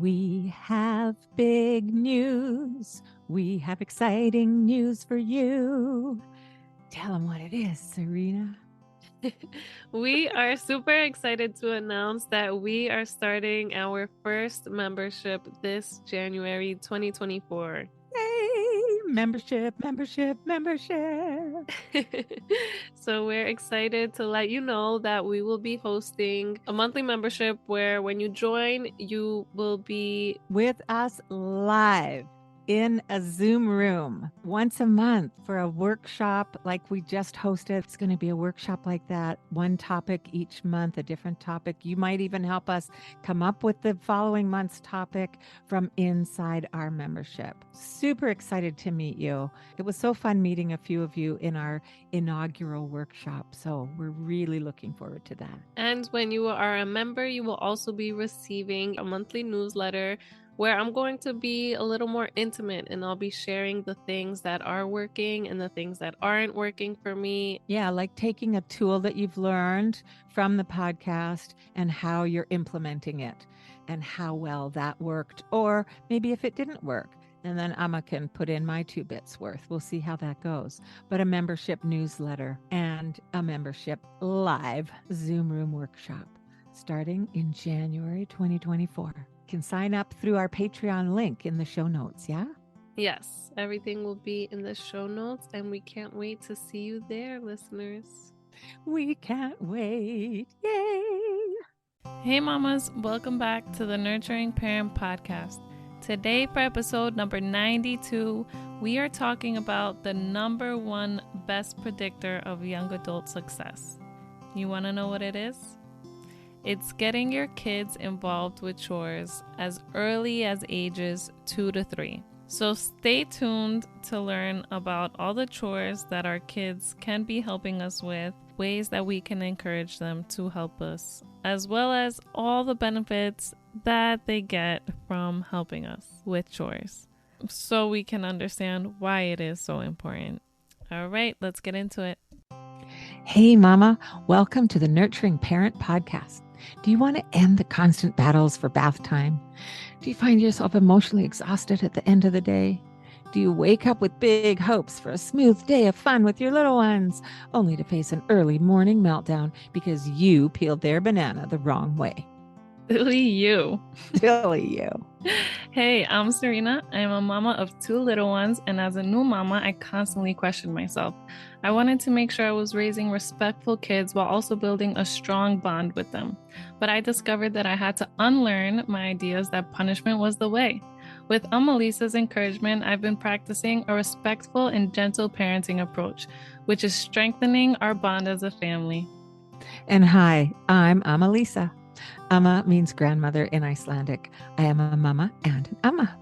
We have big news. We have exciting news for you. Tell them what it is, Serena. We are super excited to announce that we are starting our first membership this January 2024. Yay! Membership. So we're excited to let you know that we will be hosting a monthly membership where when you join, you will be with us live in a Zoom room once a month for a workshop like we just hosted. It's going to be a workshop like that, one topic each month, a different topic. You might even help us come up with the following month's topic from inside our membership. Super excited to meet you. It was so fun meeting a few of you in our inaugural workshop. So we're really looking forward to that. And when you are a member, you will also be receiving a monthly newsletter where I'm going to be a little more intimate and I'll be sharing the things that are working and the things that aren't working for me. Yeah, like taking a tool that you've learned from the podcast and how you're implementing it and how well that worked, or maybe if it didn't work. And then Amma can put in my 2 bits worth. We'll see how that goes. But a membership newsletter and a membership live Zoom room workshop starting in January 2024. Can sign up through our Patreon link in the show notes, yeah? Yes, everything will be in the show notes, and we can't wait to see you there, listeners. We can't wait. Yay! Hey mamas, welcome back to the Nurturing Parent Podcast. Today for episode number 92, we are talking about the number one best predictor of young adult success. You want to know what it is? It's getting your kids involved with chores as early as ages 2 to 3. So stay tuned to learn about all the chores that our kids can be helping us with, ways that we can encourage them to help us, as well as all the benefits that they get from helping us with chores, so we can understand why it is so important. All right, let's get into it. Hey, Mama, welcome to the Nurturing Parent Podcast. Do you want to end the constant battles for bath time? Do you find yourself emotionally exhausted at the end of the day? Do you wake up with big hopes for a smooth day of fun with your little ones, only to face an early morning meltdown because you peeled their banana the wrong way? Silly you. Silly you. Hey, I'm Serena. I'm a mama of 2 little ones, and as a new mama, I constantly questioned myself. I wanted to make sure I was raising respectful kids while also building a strong bond with them. But I discovered that I had to unlearn my ideas that punishment was the way. With Lisa's encouragement, I've been practicing a respectful and gentle parenting approach, which is strengthening our bond as a family. And hi, I'm Lisa. Amma means grandmother in Icelandic. I am a mama and an amma.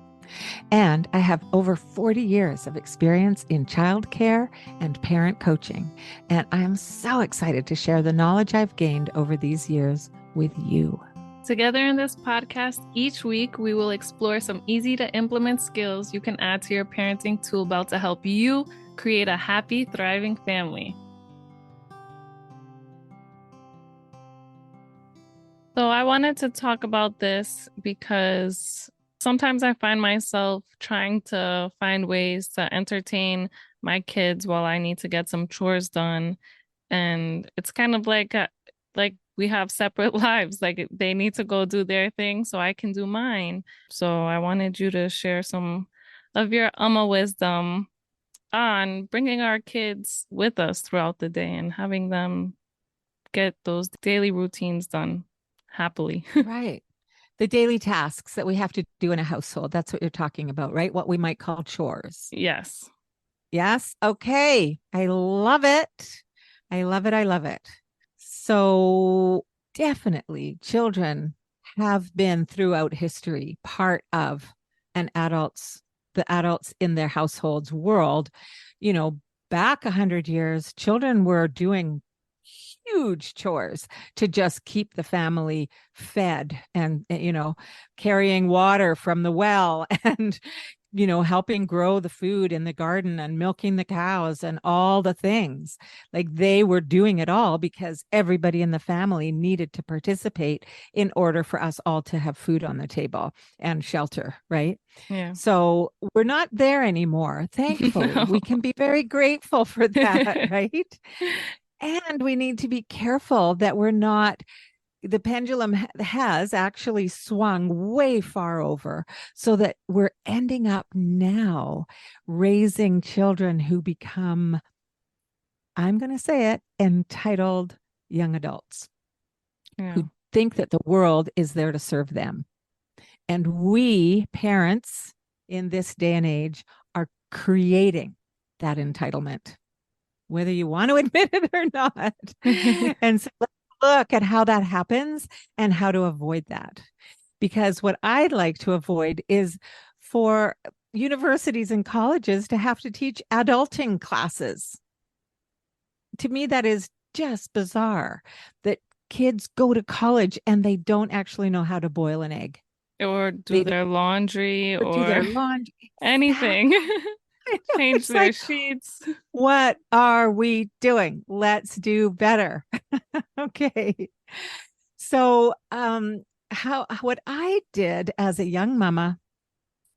And I have over 40 years of experience in childcare and parent coaching. And I am so excited to share the knowledge I've gained over these years with you. Together in this podcast, each week we will explore some easy to implement skills you can add to your parenting tool belt to help you create a happy, thriving family. So I wanted to talk about this because sometimes I find myself trying to find ways to entertain my kids while I need to get some chores done. And it's kind of like we have separate lives. Like they need to go do their thing so I can do mine. So I wanted you to share some of your wisdom on bringing our kids with us throughout the day and having them get those daily routines done happily. Right. The daily tasks that we have to do in a household. That's what you're talking about, right? What we might call chores. Yes. Yes. Okay. I love it. I love it. I love it. So definitely children have been throughout history part of the adults in their households world. You know, back 100 years, children were doing huge chores to just keep the family fed and, carrying water from the well and helping grow the food in the garden and milking the cows and all the things. Like they were doing it all because everybody in the family needed to participate in order for us all to have food on the table and shelter, right? Yeah. So we're not there anymore. Thankfully, No. we can be very grateful for that, right? And we need to be careful that we're not, the pendulum has actually swung way far over, so that we're ending up now raising children who become, I'm going to say it, entitled young adults Yeah. who think that the world is there to serve them. And we parents in this day and age are creating that entitlement, whether you want to admit it or not. And so let's look at how that happens and how to avoid that. Because what I'd like to avoid is for universities and colleges to have to teach adulting classes. To me, that is just bizarre that kids go to college and they don't actually know how to boil an egg. Or do their laundry Or do their laundry. anything. Change their like, sheets. What are we doing? Let's do better. Okay. So what I did as a young mama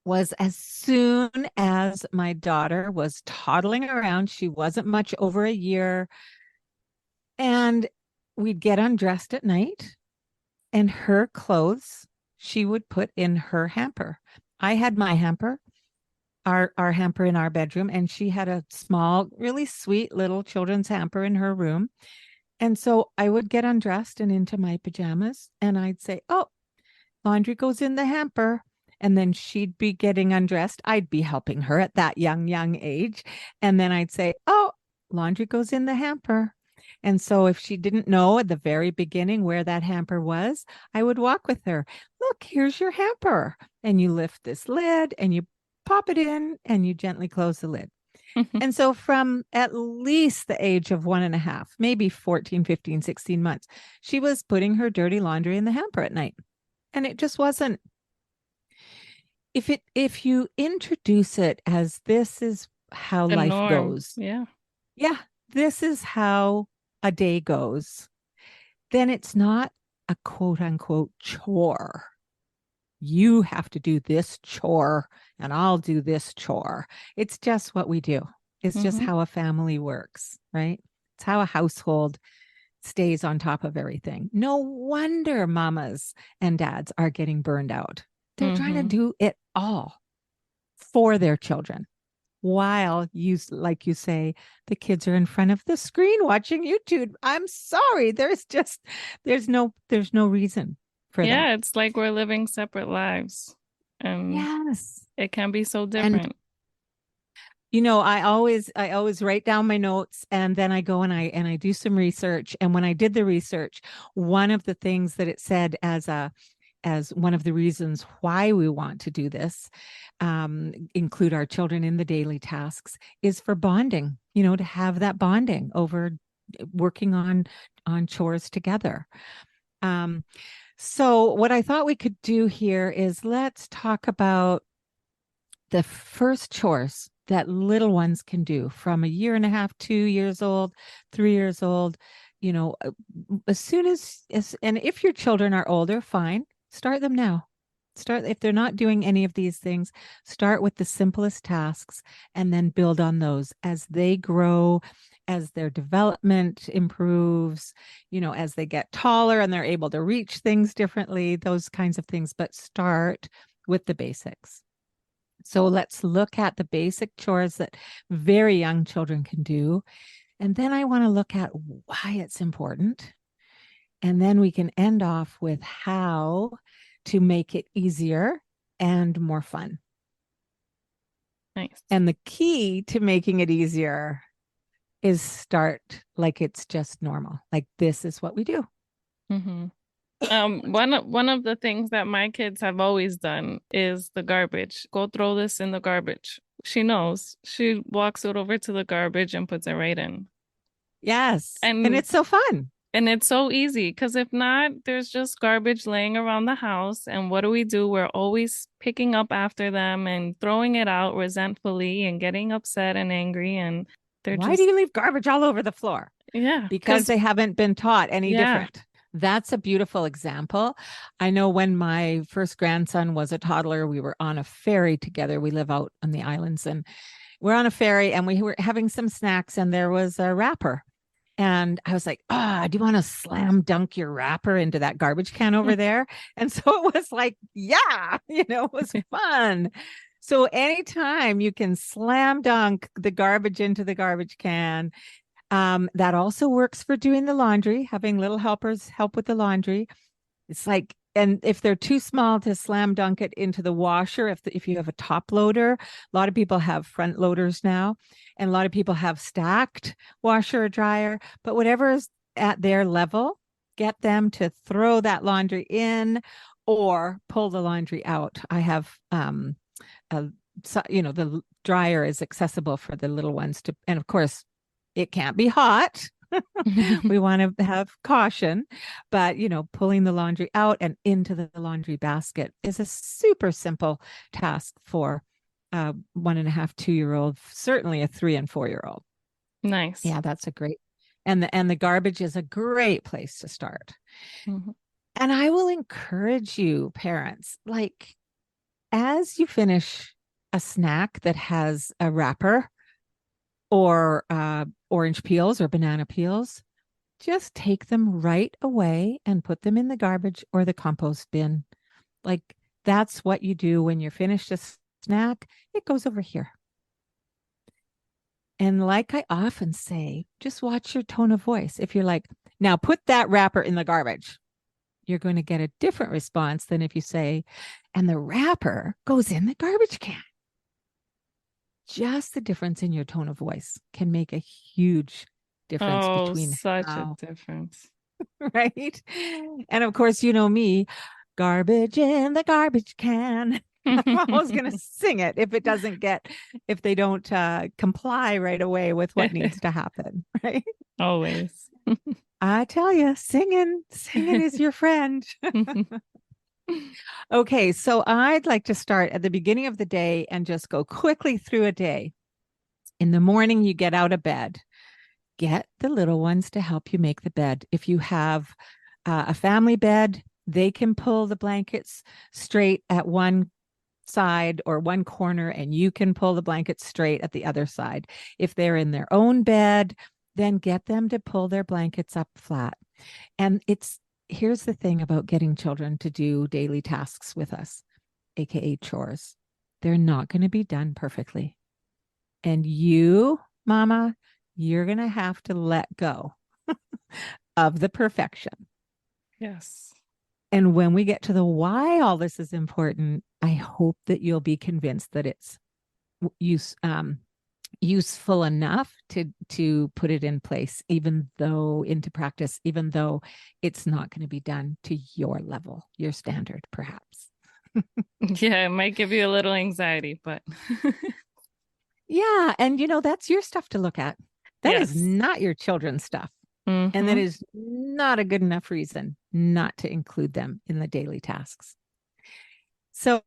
was, as soon as my daughter was toddling around, she wasn't much over a year, and we'd get undressed at night, and her clothes she would put in her hamper. I had my hamper, our hamper in our bedroom, and she had a small, really sweet little children's hamper in her room. And so I would get undressed and into my pajamas, and I'd say, "Oh, laundry goes in the hamper." And then she'd be getting undressed. I'd be helping her at that young age. And then I'd say, "Oh, laundry goes in the hamper." And so if she didn't know at the very beginning where that hamper was, I would walk with her. "Look, here's your hamper." And you lift this lid and you pop it in and you gently close the lid. And so from at least the age of 1.5, maybe 14, 15, 16 months, she was putting her dirty laundry in the hamper at night. And it just wasn't, if you introduce it as this is how The life norm. goes. Yeah. Yeah, this is how a day goes. Then it's not a quote unquote chore. You have to do this chore and I'll do this chore. It's just what we do. It's just how a family works, right? It's how a household stays on top of everything. No wonder mamas and dads are getting burned out. They're trying to do it all for their children, while you, like you say, the kids are in front of the screen watching YouTube. I'm sorry. There's no reason for that. Yeah, it's like we're living separate lives. And yes, it can be so different. And I always write down my notes, and then I go and I do some research. And when I did the research, one of the things that it said as one of the reasons why we want to do this, include our children in the daily tasks, is for bonding, to have that bonding over working on chores together. So what I thought we could do here is let's talk about the first chores that little ones can do from 1.5 years, 2 years old, 3 years old. As soon as and if your children are older, fine, start them now. If they're not doing any of these things, start with the simplest tasks and then build on those as they grow, as their development improves, as they get taller and they're able to reach things differently, those kinds of things. But start with the basics. So let's look at the basic chores that very young children can do. And then I want to look at why it's important. And then we can end off with how to make it easier and more fun. Nice. And the key to making it easier is start like it's just normal. Like this is what we do. One of the things that my kids have always done is the garbage. Go throw this in the garbage. She knows. She walks it over to the garbage and puts it right in. Yes. And it's so fun. And it's so easy because if not, there's just garbage laying around the house. And what do? We're always picking up after them and throwing it out resentfully and getting upset and angry. And they're Why do you leave garbage all over the floor? yeah, Because they haven't been taught any yeah. different. That's a beautiful example. I know when my first grandson was a toddler, we were on a ferry together. We live out on the islands, and we're on a ferry and we were having some snacks, and there was a wrapper. And I was like, do you want to slam dunk your wrapper into that garbage can over there? And so it was like, yeah, it was fun. So anytime you can slam dunk the garbage into the garbage can, that also works for doing the laundry, having little helpers help with the laundry. It's like, and if they're too small to slam dunk it into the washer, if you have a top loader, a lot of people have front loaders now, and a lot of people have stacked washer or dryer, but whatever is at their level, get them to throw that laundry in or pull the laundry out. I have, the dryer is accessible for the little ones to, and of course, it can't be hot. We want to have caution, but pulling the laundry out and into the laundry basket is a super simple task for a 1.5, 2-year-old, certainly a 3 and 4-year-old. Nice. Yeah, that's a great, and the garbage is a great place to start. Mm-hmm. And I will encourage you, parents, like as you finish a snack that has a wrapper or orange peels or banana peels, just take them right away and put them in the garbage or the compost bin. Like that's what you do when you're finished a snack. It goes over here. And like I often say, just watch your tone of voice. If you're like, now put that wrapper in the garbage, you're going to get a different response than if you say, and the wrapper goes in the garbage can. Just the difference in your tone of voice can make a huge difference between such a difference. Right? And of course, me, garbage in the garbage can. I'm always going to sing it if they don't comply right away with what needs to happen, right? Always. I tell you, singing is your friend. Okay, so I'd like to start at the beginning of the day and just go quickly through a day. In the morning, you get out of bed. Get the little ones to help you make the bed. If you have a family bed, they can pull the blankets straight at one side or one corner, and you can pull the blankets straight at the other side. If they're in their own bed, then get them to pull their blankets up flat. And here's the thing about getting children to do daily tasks with us, aka chores. They're not going to be done perfectly. And you, mama, you're going to have to let go of the perfection. Yes. And when we get to the why all this is important, I hope that you'll be convinced that it's useful enough to put it in place, into practice, even though it's not going to be done to your level, your standard, perhaps. Yeah, it might give you a little anxiety, but yeah. And that's your stuff to look at. That is not your children's stuff. Mm-hmm. And that is not a good enough reason not to include them in the daily tasks. So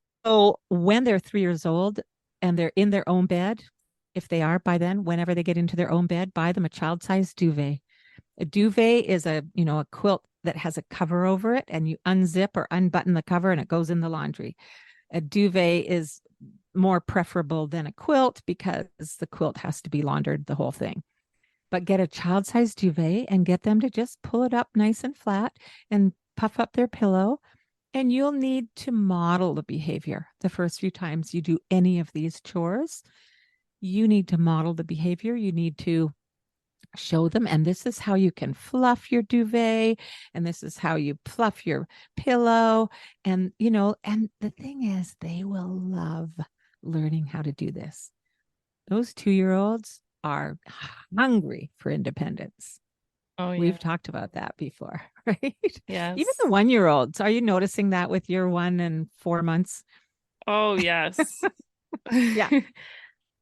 when they're 3 years old and they're in their own bed, if they are by then, whenever they get into their own bed, buy them a child-sized duvet. A duvet is a quilt that has a cover over it, and you unzip or unbutton the cover and it goes in the laundry. A duvet is more preferable than a quilt because the quilt has to be laundered, the whole thing. But get a child-sized duvet and get them to just pull it up nice and flat and puff up their pillow. And you'll need to model the behavior the first few times you do any of these chores. You need to model the behavior. You need to show them, and this is how you can fluff your duvet, and this is how you fluff your pillow. And, and the thing is, they will love learning how to do this. Those 2-year-olds are hungry for independence. Oh, yeah. We've talked about that before, right? Yes. Even the 1-year-olds. Are you noticing that with your 1 and 4 months? Oh, yes. Yeah.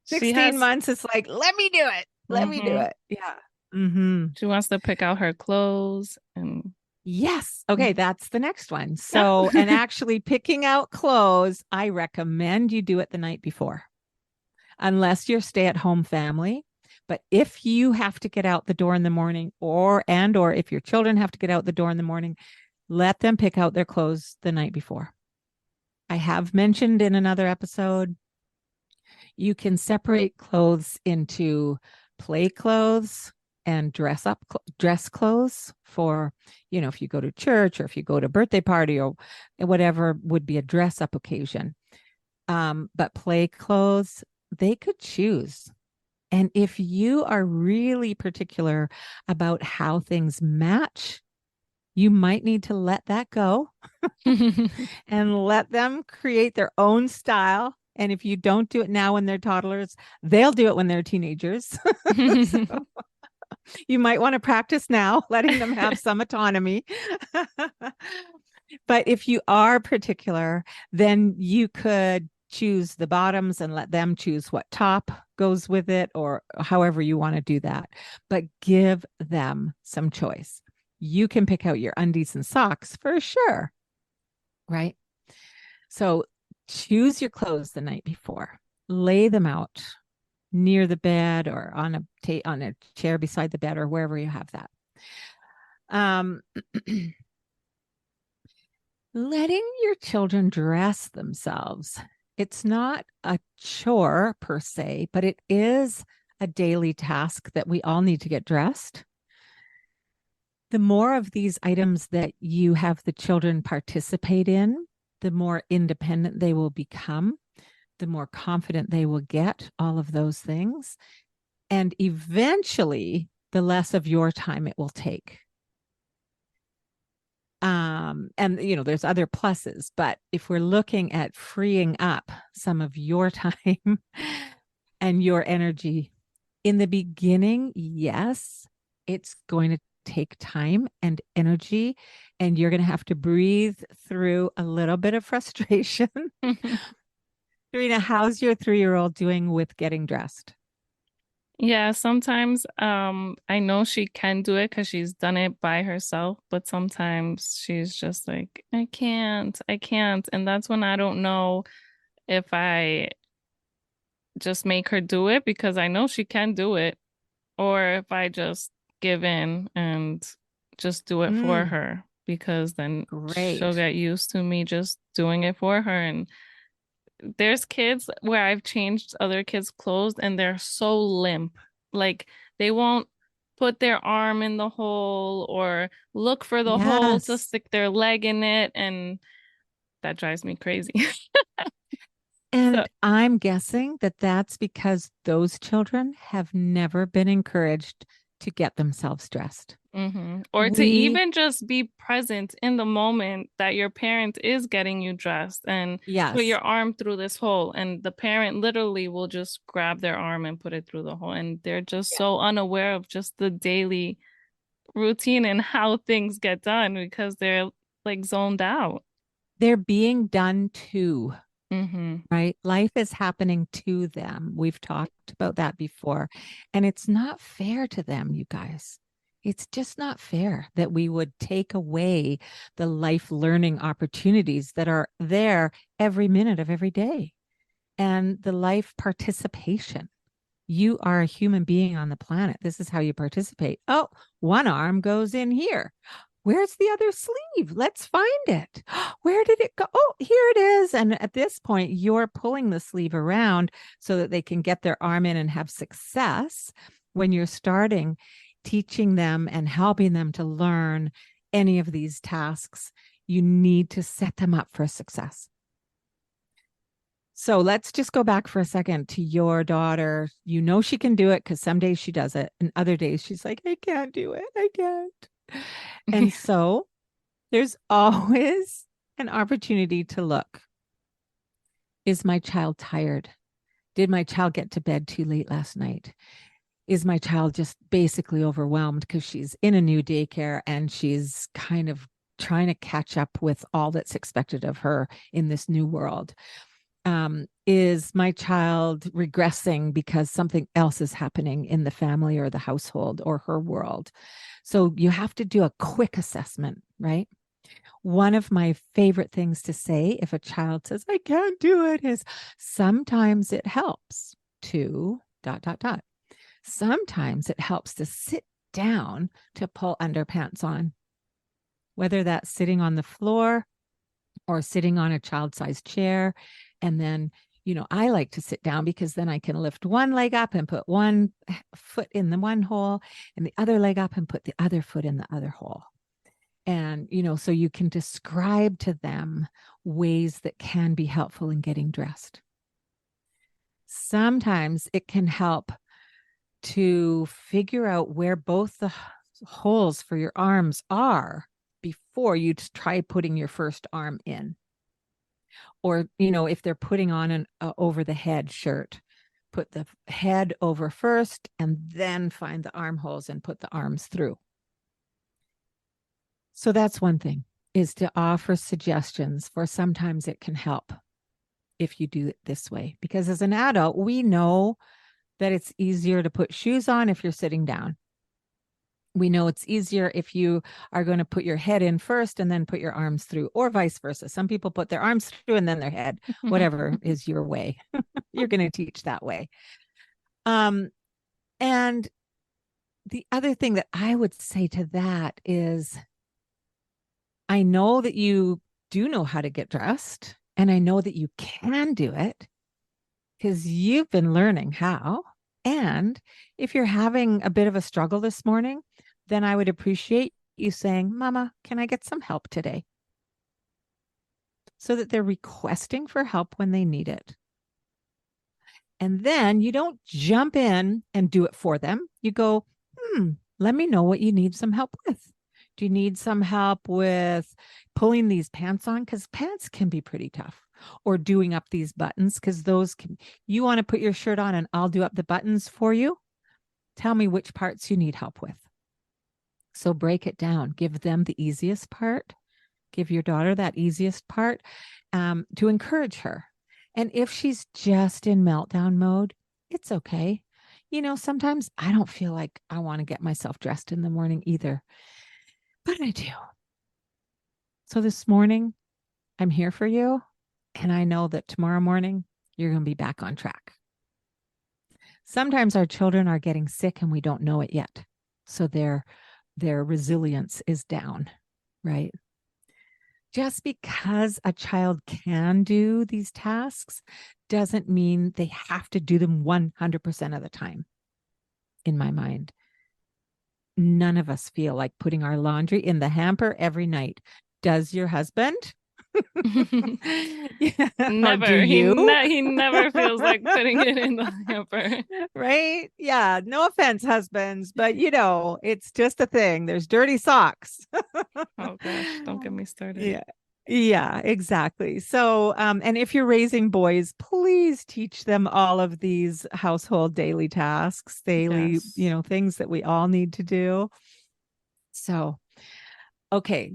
16 months, it's like, let me do it. Let me do it. Yeah. Mm-hmm. She wants to pick out her clothes and Yes. Okay, that's the next one. So, and actually picking out clothes, I recommend you do it the night before, unless you're stay-at-home family. But if you have to get out the door in the morning, or if your children have to get out the door in the morning, let them pick out their clothes the night before. I have mentioned in another episode, you can separate clothes into play clothes and dress clothes for, if you go to church or if you go to a birthday party or whatever would be a dress up occasion. But play clothes, they could choose. And if you are really particular about how things match, you might need to let that go and let them create their own style. And if you don't do it now when they're toddlers, they'll do it when they're teenagers. So you might want to practice now, letting them have some autonomy. But if you are particular, then you could choose the bottoms and let them choose what top goes with it, or however you want to do that. But give them some choice. You can pick out your undies and socks for sure, right? So choose your clothes the night before. Lay them out near the bed or on a chair beside the bed or wherever you have that. Letting your children dress themselves. It's not a chore per se, but it is a daily task that we all need to get dressed. The more of these items that you have the children participate in, the more independent they will become, the more confident they will get, all of those things. And eventually, the less of your time it will take. And there's other pluses, but if we're looking at freeing up some of your time and your energy in the beginning, yes, it's going to take time and energy, and you're going to have to breathe through a little bit of frustration. Serena, how's your 3-year-old doing with getting dressed? Yeah, sometimes I know she can do it because she's done it by herself, but sometimes she's just like, I can't. And that's when I don't know if I just make her do it because I know she can do it, or if I just give in and just do it for her, because then she'll Great. get used to me just doing it for her. And there's kids where I've changed other kids' clothes and they're so limp. Like they won't put their arm in the hole or look for the hole to Yes. stick their leg in it. And that drives me crazy. So, And I'm guessing that that's because those children have never been encouraged to get themselves dressed. or to even just be present in the moment that your parent is getting you dressed and put your arm through this hole, and the parent literally will just grab their arm and put it through the hole, and they're just so unaware of just the daily routine and how things get done because they're like zoned out. They're being done to. Right? Life is happening to them. We've talked about that before. And it's not fair to them, you guys. It's just not fair that we would take away the life learning opportunities that are there every minute of every day and the life participation. You are a human being on the planet. This is how you participate. Oh, one arm goes in here. Where's the other sleeve? Let's find it. Where did it go? Oh, here it is. And at this point, you're pulling the sleeve around so that they can get their arm in and have success. When you're starting teaching them and helping them to learn any of these tasks, you need to set them up for success. So let's just go back for a second to your daughter. You know she can do it because some days she does it, and other days she's like, I can't do it. I can't. And so there's always an opportunity to look. Is my child tired? Did my child get to bed too late last night? Is my child just basically overwhelmed because she's in a new daycare and she's kind of trying to catch up with all that's expected of her in this new world? Is my child regressing because something else is happening in the family or the household or her world? So you have to do a quick assessment, right? One of my favorite things to say if a child says, I can't do it, is sometimes it helps to ... Sometimes it helps to sit down to pull underpants on, whether that's sitting on the floor or sitting on a child-sized chair. And then, I like to sit down because then I can lift one leg up and put one foot in the one hole and the other leg up and put the other foot in the other hole. And, so you can describe to them ways that can be helpful in getting dressed. Sometimes it can help to figure out where both the holes for your arms are before you try putting your first arm in. Or, if they're putting on an over the head shirt, put the head over first and then find the armholes and put the arms through. So that's one thing, is to offer suggestions for sometimes it can help if you do it this way. Because as an adult, we know that it's easier to put shoes on if you're sitting down. We know it's easier if you are going to put your head in first and then put your arms through, or vice versa. Some people put their arms through and then their head, whatever is your way. You're going to teach that way. And the other thing that I would say to that is, I know that you do know how to get dressed, and I know that you can do it because you've been learning how. And if you're having a bit of a struggle this morning, then I would appreciate you saying, Mama, can I get some help today? So that they're requesting for help when they need it. And then you don't jump in and do it for them. You go, let me know what you need some help with. Do you need some help with pulling these pants on? Because pants can be pretty tough. Or doing up these buttons, because those can, you want to put your shirt on and I'll do up the buttons for you. Tell me which parts you need help with. So break it down. Give them the easiest part. Give your daughter that easiest part to encourage her. And if she's just in meltdown mode, it's okay. Sometimes I don't feel like I want to get myself dressed in the morning either, but I do. So this morning, I'm here for you. And I know that tomorrow morning, you're going to be back on track. Sometimes our children are getting sick and we don't know it yet. So their resilience is down, right? Just because a child can do these tasks doesn't mean they have to do them 100% of the time. In my mind, none of us feel like putting our laundry in the hamper every night. Does your husband? Yeah. Never. He never feels like putting it in the hamper. Right? Yeah. No offense, husbands, but it's just a thing. There's dirty socks. Oh gosh, don't get me started. Yeah. Yeah, exactly. So, and if you're raising boys, please teach them all of these household daily tasks, daily, Yes. Things that we all need to do. So, okay.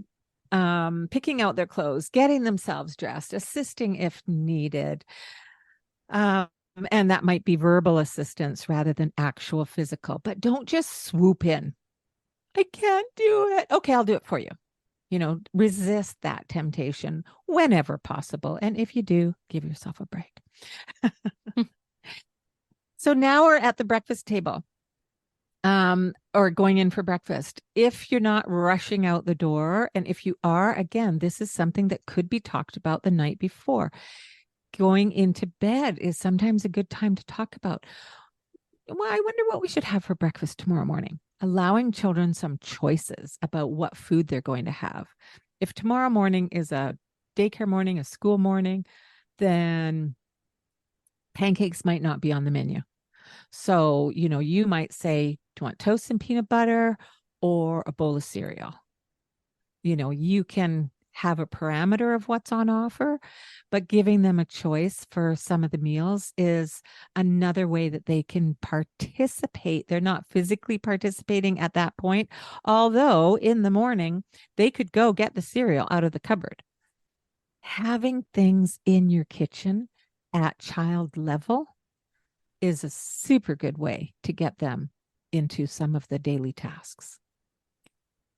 Picking out their clothes, getting themselves dressed, assisting if needed. And that might be verbal assistance rather than actual physical, but don't just swoop in. I can't do it. Okay, I'll do it for you. Resist that temptation whenever possible. And if you do, give yourself a break. So now we're at the breakfast table. Or going in for breakfast. If you're not rushing out the door, and if you are, again, this is something that could be talked about the night before. Going into bed is sometimes a good time to talk about, well, I wonder what we should have for breakfast tomorrow morning. Allowing children some choices about what food they're going to have. If tomorrow morning is a daycare morning, a school morning, then pancakes might not be on the menu. So, you might say, do you want toast and peanut butter or a bowl of cereal? You can have a parameter of what's on offer, but giving them a choice for some of the meals is another way that they can participate. They're not physically participating at that point, although in the morning, they could go get the cereal out of the cupboard. Having things in your kitchen at child level is a super good way to get them into some of the daily tasks.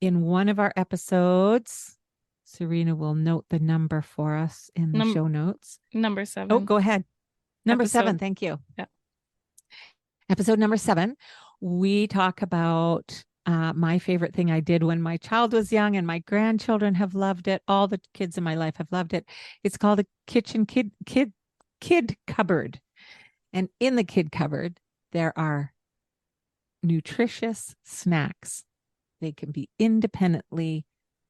In one of our episodes, Serena will note the number for us in the show notes. Number 7. Oh, go ahead. Number 7. Thank you. Yeah. Episode number 7, we talk about my favorite thing I did when my child was young, and my grandchildren have loved it. All the kids in my life have loved it. It's called a kitchen kid cupboard. And in the kid cupboard, there are nutritious snacks. They can be independently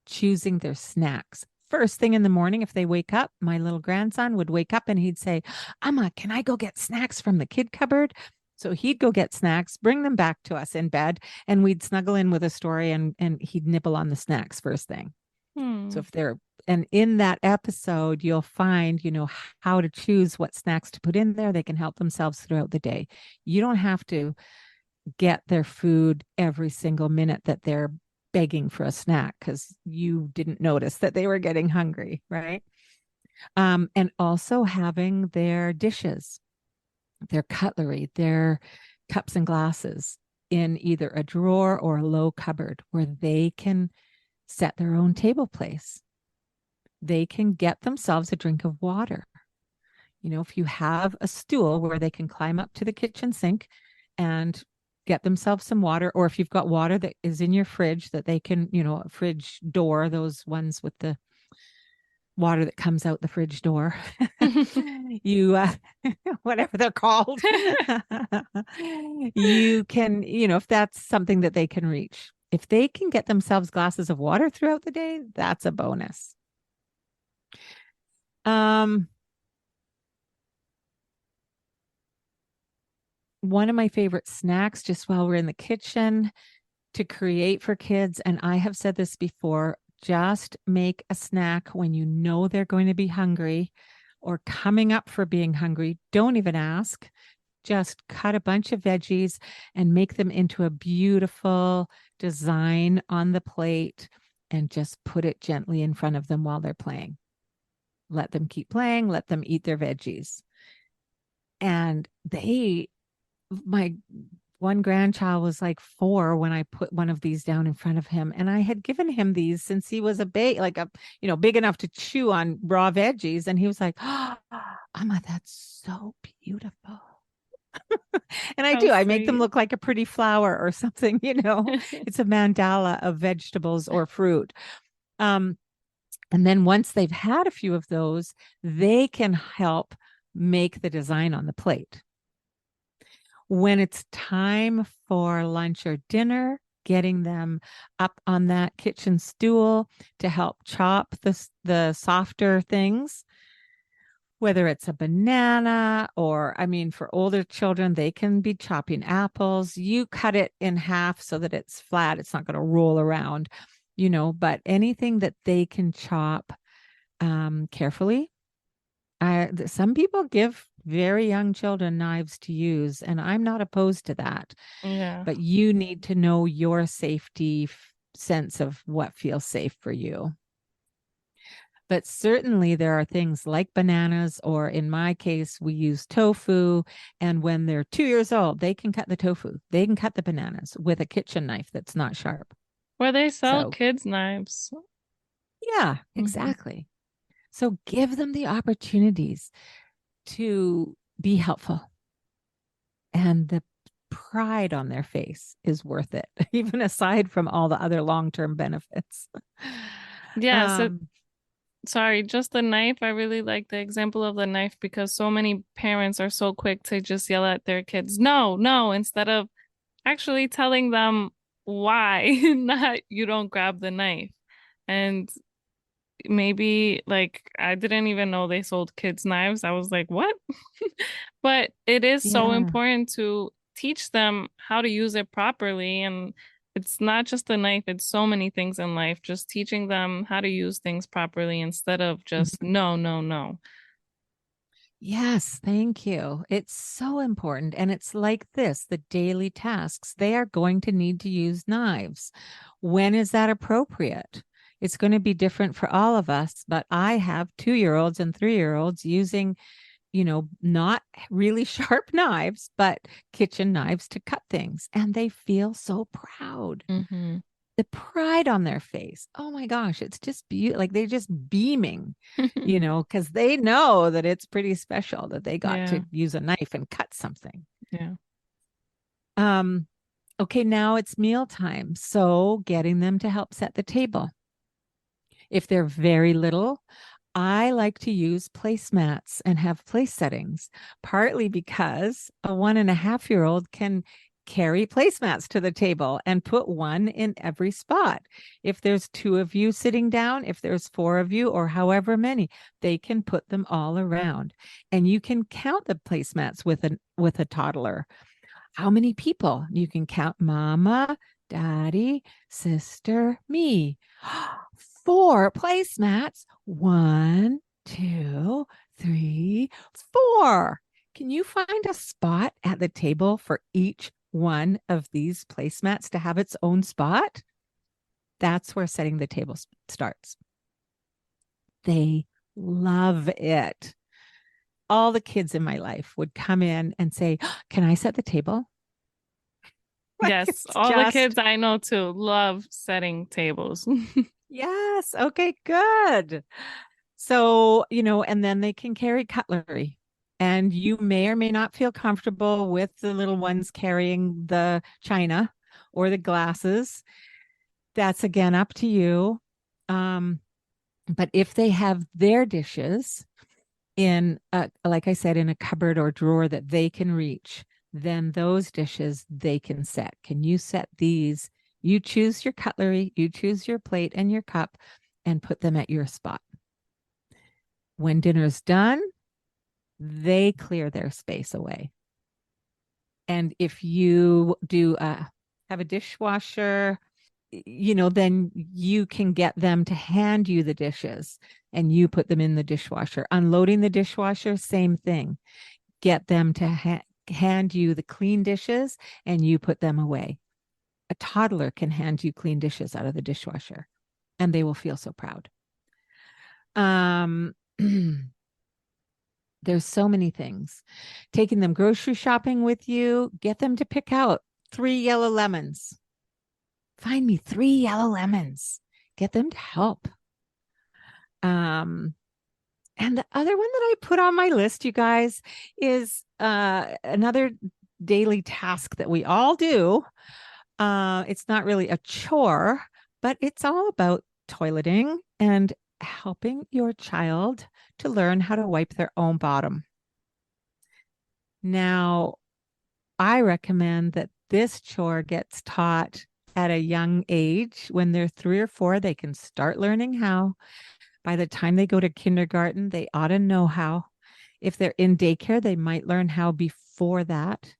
choosing their snacks. First thing in the morning, if they wake up, my little grandson would wake up and he'd say, Amma, can I go get snacks from the kid cupboard? So he'd go get snacks, bring them back to us in bed, and we'd snuggle in with a story, and he'd nibble on the snacks first thing. So if they're, and in that episode, you'll find, how to choose what snacks to put in there. They can help themselves throughout the day. You don't have to get their food every single minute that they're begging for a snack because you didn't notice that they were getting hungry, right? And also having their dishes, their cutlery, their cups and glasses in either a drawer or a low cupboard where they can set their own table place. They can get themselves a drink of water. If you have a stool where they can climb up to the kitchen sink and get themselves some water, or if you've got water that is in your fridge that they can, a fridge door, those ones with the water that comes out the fridge door, you, whatever they're called, you can, if that's something that they can reach. If they can get themselves glasses of water throughout the day, that's a bonus. One of my favorite snacks, just while we're in the kitchen, to create for kids, and I have said this before, just make a snack when you know they're going to be hungry or coming up for being hungry. Don't even ask. Just cut a bunch of veggies and make them into a beautiful design on the plate and just put it gently in front of them while they're playing. Let them keep playing. Let them eat their veggies. And my one grandchild was like 4 when I put one of these down in front of him, and I had given him these since he was big enough to chew on raw veggies, and he was like, "Oh, Amma, that's so beautiful." And I make them look like a pretty flower or something. It's a mandala of vegetables or fruit. And then once they've had a few of those, they can help make the design on the plate. When it's time for lunch or dinner, getting them up on that kitchen stool to help chop the softer things, whether it's a banana or, for older children, they can be chopping apples. You cut it in half so that it's flat. It's not going to roll around, but anything that they can chop carefully. Some people give very young children knives to use, and I'm not opposed to that. Yeah. But you need to know your safety sense of what feels safe for you. But certainly there are things like bananas, or in my case, we use tofu. And when they're 2 years old, they can cut the tofu. They can cut the bananas with a kitchen knife that's not sharp. Where they sell kids' knives. Yeah, exactly. So give them the opportunities to be helpful. And the pride on their face is worth it, even aside from all the other long-term benefits. Yeah. Sorry, just the knife. I really like the example of the knife because so many parents are so quick to just yell at their kids, no, instead of actually telling them why not you don't grab the knife. And maybe I didn't even know they sold kids knives. I was like, what? But it is so important to teach them how to use it properly. And it's not just a knife, it's so many things in life. Just teaching them how to use things properly instead of just no. Yes, thank you. It's so important. And it's like this, the daily tasks, they are going to need to use knives. When is that appropriate? It's going to be different for all of us, but I have 2-year-olds and 3-year-olds using, not really sharp knives, but kitchen knives to cut things. And they feel so proud. Mm-hmm. The pride on their face. Oh my gosh, it's just beautiful. Like they're just beaming, because they know that it's pretty special that they got Yeah. to use a knife and cut something. Yeah. Okay, now it's mealtime. So getting them to help set the table. If they're very little, I like to use placemats and have place settings, partly because a 1.5-year-old can carry placemats to the table and put one in every spot. If there's 2 of you sitting down, if there's 4 of you, or however many, they can put them all around. And you can count the placemats with a toddler. How many people? You can count mama, daddy, sister, me. 4 placemats. 1, 2, 3, 4. Can you find a spot at the table for each one of these placemats to have its own spot? That's where setting the table starts. They love it. All the kids in my life would come in and say, "Can I set the table?" Yes, all the kids I know too love setting tables. Yes. Okay, good. So, and then they can carry cutlery. And you may or may not feel comfortable with the little ones carrying the china or the glasses. That's again up to you. But if they have their dishes like I said, in a cupboard or drawer that they can reach, then those dishes they can set. Can you set these? You choose your cutlery, you choose your plate and your cup, and put them at your spot. When dinner's done, they clear their space away. And if you have a dishwasher, then you can get them to hand you the dishes and you put them in the dishwasher. Unloading the dishwasher, same thing. Get them to hand you the clean dishes and you put them away. A toddler can hand you clean dishes out of the dishwasher and they will feel so proud. There's so many things. Taking them grocery shopping with you, get them to pick out 3 yellow lemons. Find me 3 yellow lemons. Get them to help. And the other one that I put on my list, you guys, is another daily task that we all do. It's not really a chore, but it's all about toileting and helping your child to learn how to wipe their own bottom. Now, I recommend that this chore gets taught at a young age. When they're 3 or 4, they can start learning how. By the time they go to kindergarten, they ought to know how. If they're in daycare, they might learn how before that.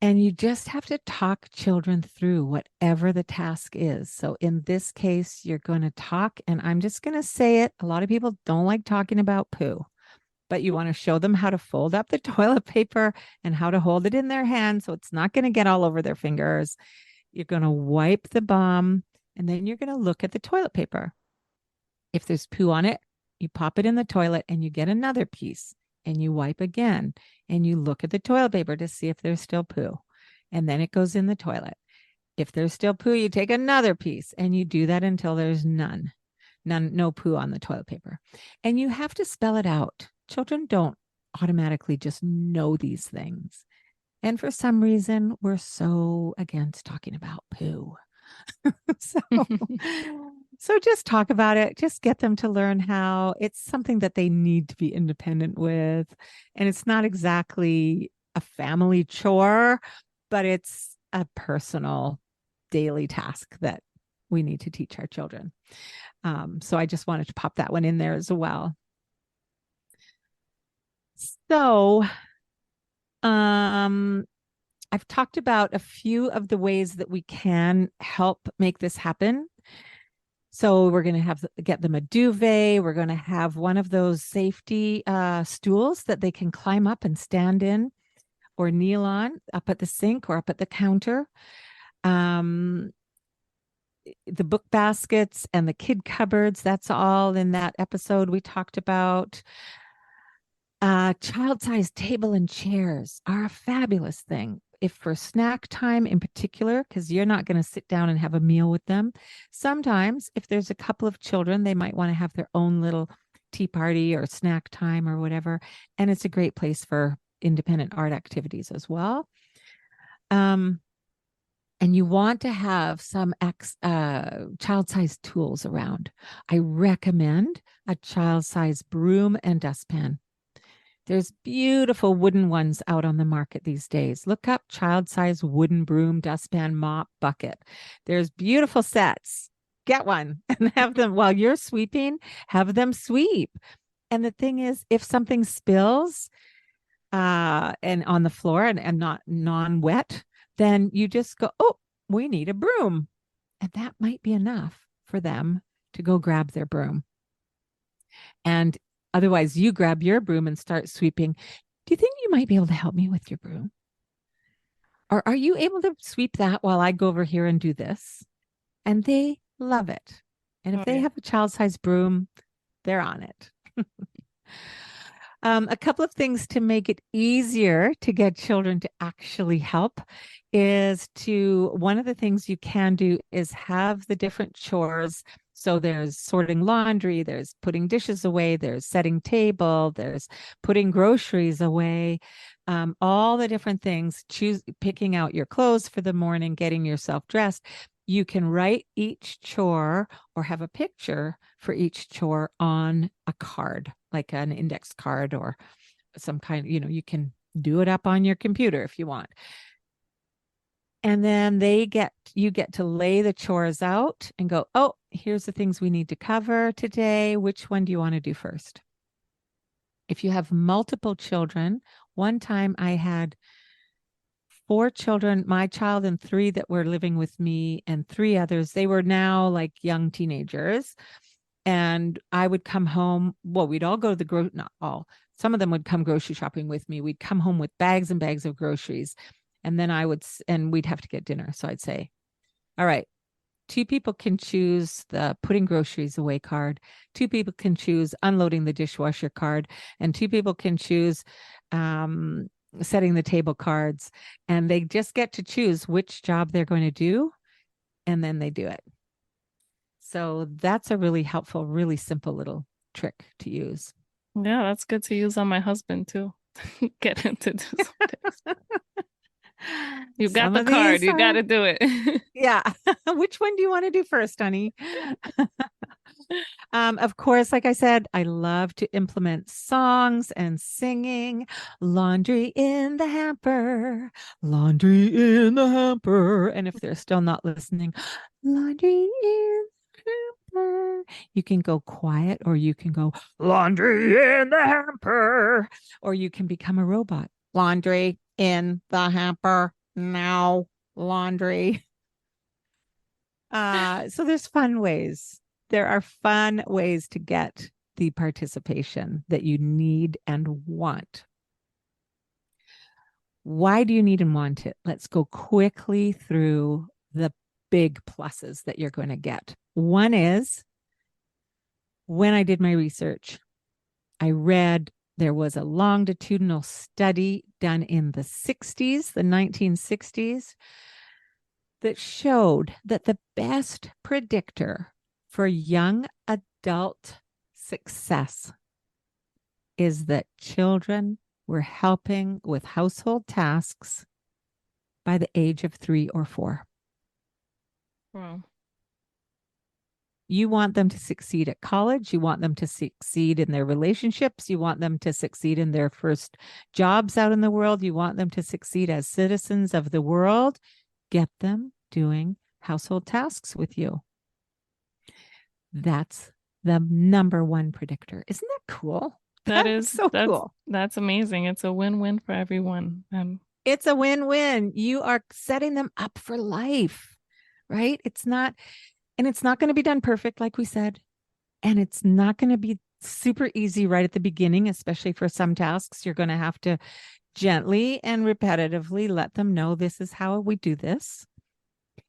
And you just have to talk children through whatever the task is. So in this case, you're going to talk, and I'm just going to say it. A lot of people don't like talking about poo, but you want to show them how to fold up the toilet paper and how to hold it in their hand so it's not going to get all over their fingers. You're going to wipe the bum, and then you're going to look at the toilet paper. If there's poo on it, you pop it in the toilet and you get another piece and you wipe again and you look at the toilet paper to see if there's still poo. And then it goes in the toilet. If there's still poo, you take another piece and you do that until there's no poo on the toilet paper. And you have to spell it out. Children don't automatically just know these things. And for some reason, we're so against talking about poo. So just talk about it. Just get them to learn how. It's something that they need to be independent with. And it's not exactly a family chore, but it's a personal daily task that we need to teach our children. So I just wanted to pop that one in there as well. So I've talked about a few of the ways that we can help make this happen. So we're going to get them a duvet. We're going to have one of those safety stools that they can climb up and stand in or kneel on up at the sink or up at the counter. The book baskets and the kid cupboards, that's all in that episode we talked about. Child-sized table and chairs are a fabulous thing. If for snack time in particular, because you're not going to sit down and have a meal with them. Sometimes if there's a couple of children, they might want to have their own little tea party or snack time or whatever. And it's a great place for independent art activities as well. And you want to have some child-sized tools around. I recommend a child-sized broom and dustpan. There's beautiful wooden ones out on the market these days. Look up child-sized wooden broom, dustpan, mop, bucket. There's beautiful sets. Get one and have them while you're sweeping, have them sweep. And the thing is, if something spills and on the floor and not non-wet, then you just go, oh, we need a broom. And that might be enough for them to go grab their broom. And otherwise, you grab your broom and start sweeping. Do you think you might be able to help me with your broom? Or are you able to sweep that while I go over here and do this? And they love it. And if they have a child-sized broom, they're on it. A couple of things to make it easier to get children to actually help is one of the things you can do is have the different chores. So there's sorting laundry, there's putting dishes away, there's setting table, there's putting groceries away, all the different things, picking out your clothes for the morning, getting yourself dressed. You can write each chore or have a picture for each chore on a card, like an index card or some kind, you can do it up on your computer if you want. And then you get to lay the chores out and go, oh, here's the things we need to cover today. Which one do you want to do first? If you have multiple children, one time I had 4 children, my child and 3 that were living with me and 3 others. They were now like young teenagers. And I would come home. Well, we'd all go to the not all. Some of them would come grocery shopping with me. We'd come home with bags and bags of groceries. And then we'd have to get dinner. So I'd say, all right, 2 people can choose the putting groceries away card. 2 people can choose unloading the dishwasher card. And 2 people can choose setting the table cards. And they just get to choose which job they're going to do. And then they do it. So that's a really helpful, really simple little trick to use. Yeah, that's good to use on my husband too. Get him to do something. You got the card. You got to do it. Yeah. Which one do you want to do first, honey? Of course, like I said, I love to implement songs and singing. Laundry in the hamper. Laundry in the hamper. And if they're still not listening, laundry in the hamper. You can go quiet or you can go laundry in the hamper. Or you can become a robot. Laundry in the hamper. Now laundry. So there's fun ways. There are fun ways to get the participation that you need and want. Why do you need and want it? Let's go quickly through the big pluses that you're going to get. One is, when I did my research, I read there was a longitudinal study done in the 1960s, that showed that the best predictor for young adult success is that children were helping with household tasks by the age of 3 or 4. Wow. You want them to succeed at college. You want them to succeed in their relationships. You want them to succeed in their first jobs out in the world. You want them to succeed as citizens of the world. Get them doing household tasks with you. That's the number one predictor. Isn't that cool? That's cool. That's amazing. It's a win-win for everyone. It's a win-win. You are setting them up for life, right? It's not going to be done perfect, like we said. And it's not going to be super easy right at the beginning, especially for some tasks. You're going to have to gently and repetitively let them know this is how we do this.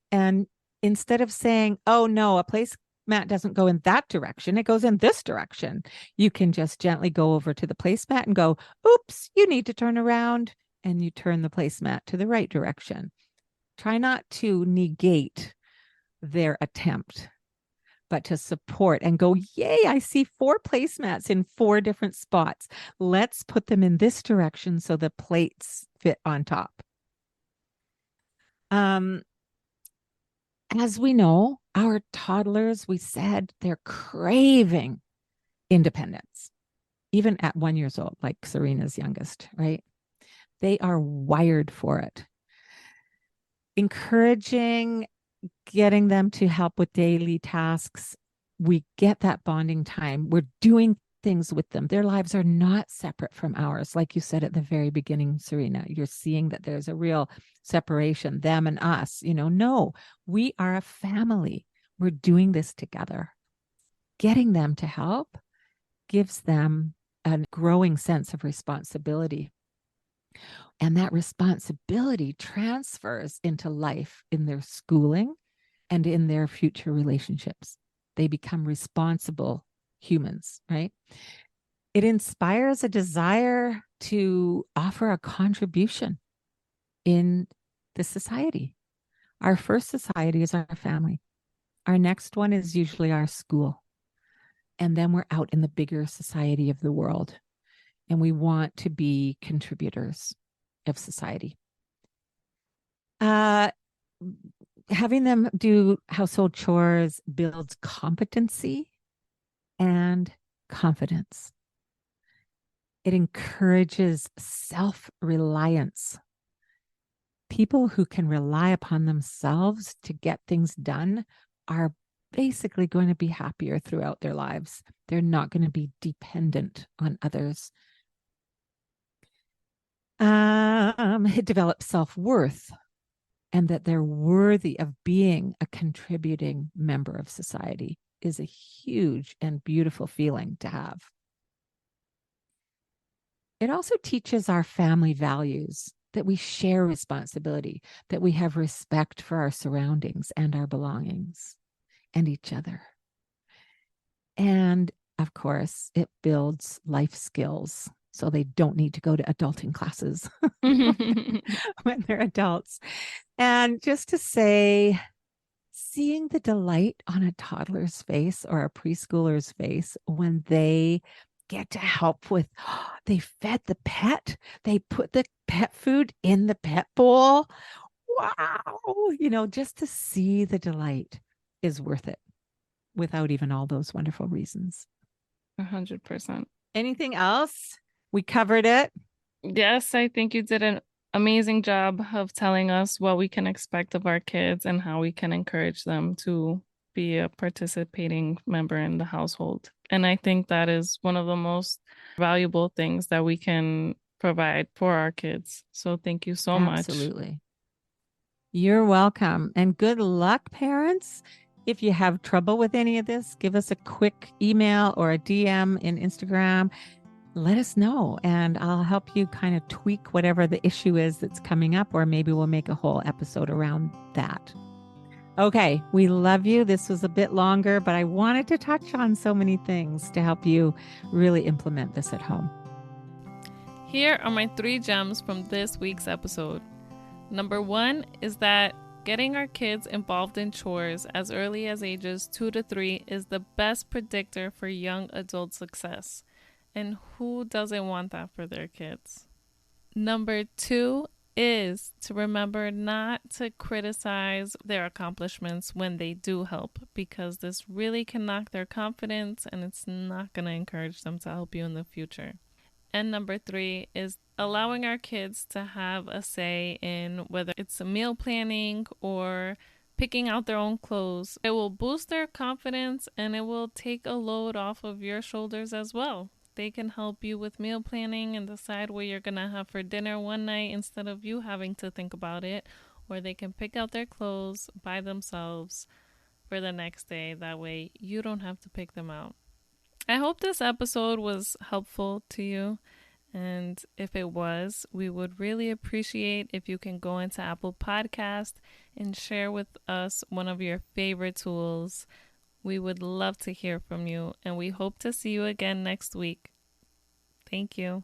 And instead of saying, oh no, a place placemat doesn't go in that direction. It goes in this direction. You can just gently go over to the placemat and go, oops, you need to turn around, and you turn the placemat to the right direction. Try not to negate their attempt, but to support and go, yay, I see 4 placemats in 4 different spots. Let's put them in this direction so the plates fit on top. As we know, our toddlers, we said, they're craving independence, even at 1 year old, like Serena's youngest, right? They are wired for it. Encouraging, getting them to help with daily tasks. We get that bonding time. We're doing things with them. Their lives are not separate from ours. Like you said at the very beginning, Serena, you're seeing that there's a real separation, them and us. No, we are a family. We're doing this together. Getting them to help gives them a growing sense of responsibility. And that responsibility transfers into life in their schooling and in their future relationships. They become responsible humans, right? It inspires a desire to offer a contribution in the society. Our first society is our family. Our next one is usually our school. And then we're out in the bigger society of the world. And we want to be contributors of society. Having them do household chores builds competency and confidence. It encourages self-reliance. People who can rely upon themselves to get things done are basically going to be happier throughout their lives. They're not going to be dependent on others. It develops self-worth, and that they're worthy of being a contributing member of society is a huge and beautiful feeling to have. It also teaches our family values, that we share responsibility, that we have respect for our surroundings and our belongings and each other. And of course, it builds life skills, so they don't need to go to adulting classes when they're adults. And just to say, seeing the delight on a toddler's face or a preschooler's face when they get to help with, they fed the pet, they put the pet food in the pet bowl. Wow. Just to see the delight is worth it without even all those wonderful reasons. 100%. Anything else? We covered it. Yes, I think you did an amazing job of telling us what we can expect of our kids and how we can encourage them to be a participating member in the household. And I think that is one of the most valuable things that we can provide for our kids. So thank you so much. Absolutely. You're welcome. And good luck, parents. If you have trouble with any of this, give us a quick email or a DM in Instagram. Let us know, and I'll help you kind of tweak whatever the issue is that's coming up, or maybe we'll make a whole episode around that. Okay, we love you. This was a bit longer, but I wanted to touch on so many things to help you really implement this at home. Here are my 3 gems from this week's episode. Number 1 is that getting our kids involved in chores as early as ages 2 to 3 is the best predictor for young adult success. And who doesn't want that for their kids? Number 2 is to remember not to criticize their accomplishments when they do help, because this really can knock their confidence and it's not going to encourage them to help you in the future. And number 3 is allowing our kids to have a say in whether it's a meal planning or picking out their own clothes. It will boost their confidence and it will take a load off of your shoulders as well. They can help you with meal planning and decide what you're going to have for dinner one night instead of you having to think about it. Or they can pick out their clothes by themselves for the next day. That way you don't have to pick them out. I hope this episode was helpful to you. And if it was, we would really appreciate if you can go into Apple Podcast and share with us one of your favorite tools We would love to hear from you, and we hope to see you again next week. Thank you.